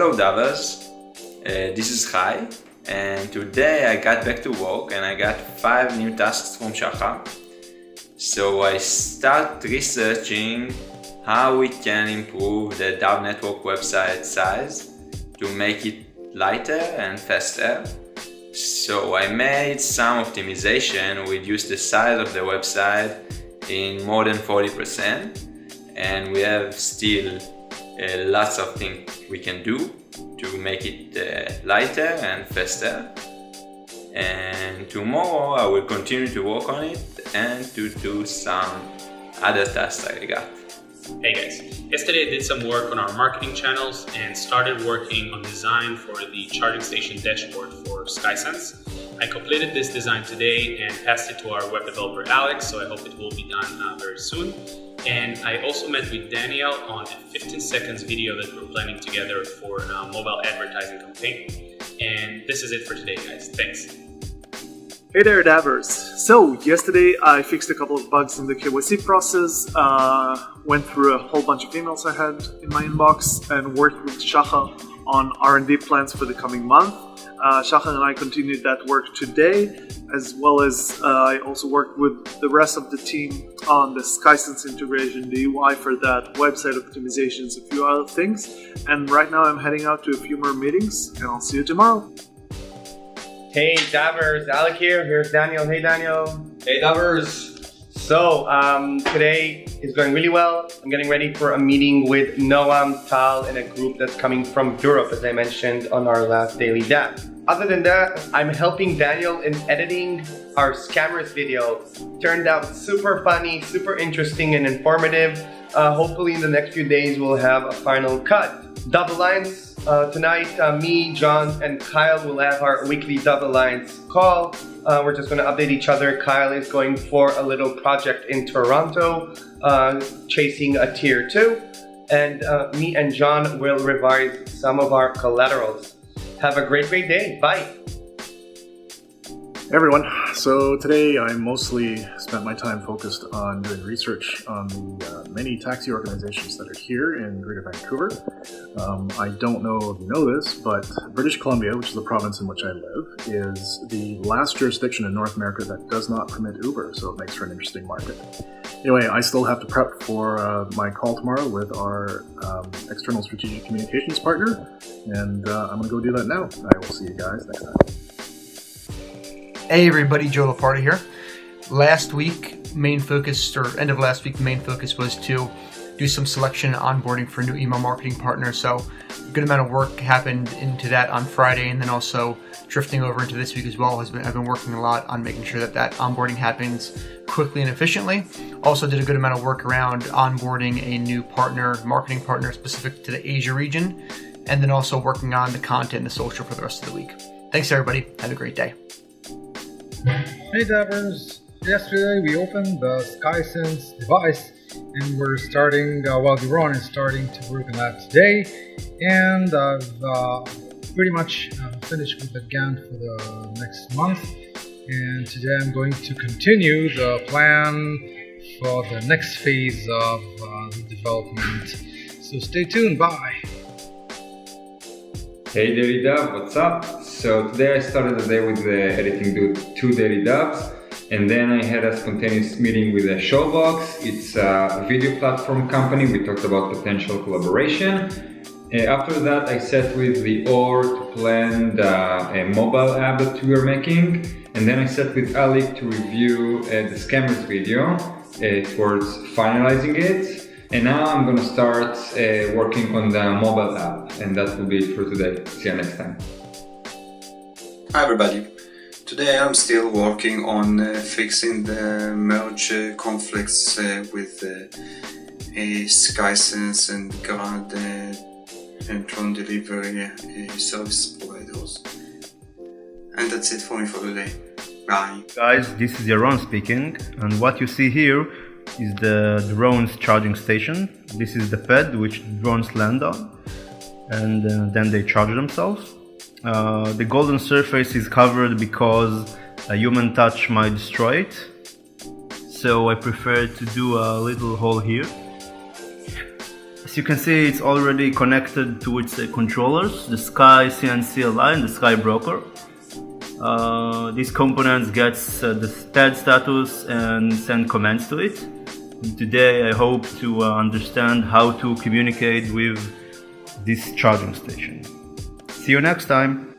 Hello Davers, this is Chai, and today I got back to work and I got 5 new tasks from Shachar. So I start researching how we can improve the DAV network website size to make it lighter and faster. So I made some optimization, reduced the size of the website in more than 40%, and we have still lots of things we can do to make it lighter and faster. And tomorrow I will continue to work on it and to do some other tasks I got. Hey guys, yesterday I did some work on our marketing channels and started working on design for the charging station dashboard for SkySense. I completed this design today and passed it to our web developer Alex, so I hope it will be done very soon. And I also met with Daniel on a 15 seconds video that we're planning together for a mobile advertising campaign. And this is it for today, guys. Thanks. Hey there, Davers. So, yesterday I fixed a couple of bugs in the KYC process, went through a whole bunch of emails I had in my inbox, and worked with Shachar on R&D plans for the coming month. Shachar and I continued that work today, as well as I also worked with the rest of the team on the SkySense integration, the UI for that, website optimizations, a few other things. And right now I'm heading out to a few more meetings, and I'll see you tomorrow. Hey Davers, Alec here. Here's Daniel. Hey Daniel. Hey Davers. So today is going really well. I'm getting ready for a meeting with Noam, Tal, and a group that's coming from Europe, as I mentioned on our last DailyDAV. Other than that, I'm helping Daniel in editing our scammers video. Turned out super funny, super interesting and informative. Hopefully in the next few days we'll have a final cut. Double lines. Tonight, me, John, and Kyle will have our weekly Double Lines call. We're just going to update each other. Kyle is going for a little project in Toronto, chasing a tier 2. And me and John will revise some of our collaterals. Have a great day. Bye. Hey everyone, so today I mostly spent my time focused on doing research on the many taxi organizations that are here in Greater Vancouver. I don't know if you know this, but British Columbia, which is the province in which I live, is the last jurisdiction in North America that does not permit Uber, so it makes for an interesting market. Anyway, I still have to prep for my call tomorrow with our external strategic communications partner, and I'm going to go do that now. I will see you guys next time. Hey everybody, Joe Laporta here. Last week, end of last week, main focus was to do some selection and onboarding for new email marketing partners. So a good amount of work happened into that on Friday, and then also drifting over into this week as well. I've been working a lot on making sure that onboarding happens quickly and efficiently. Also did a good amount of work around onboarding a new marketing partner specific to the Asia region, and then also working on the content and the social for the rest of the week. Thanks everybody. Have a great day. Hey Davers, yesterday we opened the SkySense device and we're starting, Duron is starting to work on that today, and I've pretty much finished with the Gantt for the next month, and today I'm going to continue the plan for the next phase of the development. So stay tuned, bye! Hey DailyDAV, what's up? So today I started the day with editing 2 DailyDAVs, and then I had a spontaneous meeting with Showbox. It's a video platform company. We talked about potential collaboration. After that I sat with the org to plan a mobile app that we are making, and then I sat with Alec to review the scammers video towards finalizing it. And now I'm going to start working on the mobile app, and that will be it for today. See you next time. Hi everybody. Today I'm still working on fixing the merge conflicts with SkySense and Grand and drone delivery service providers. And that's it for me for today. Bye. Guys, this is Yaron speaking, and what you see here is the drone's charging station. This is the pad which drones land on, and then they charge themselves. The golden surface is covered because a human touch might destroy it, so I prefer to do a little hole here. As you can see, it's already connected to its controllers, the Sky CNC and the Sky Broker. These components gets the pad status and send commands to it. And today I hope to understand how to communicate with this charging station. See you next time!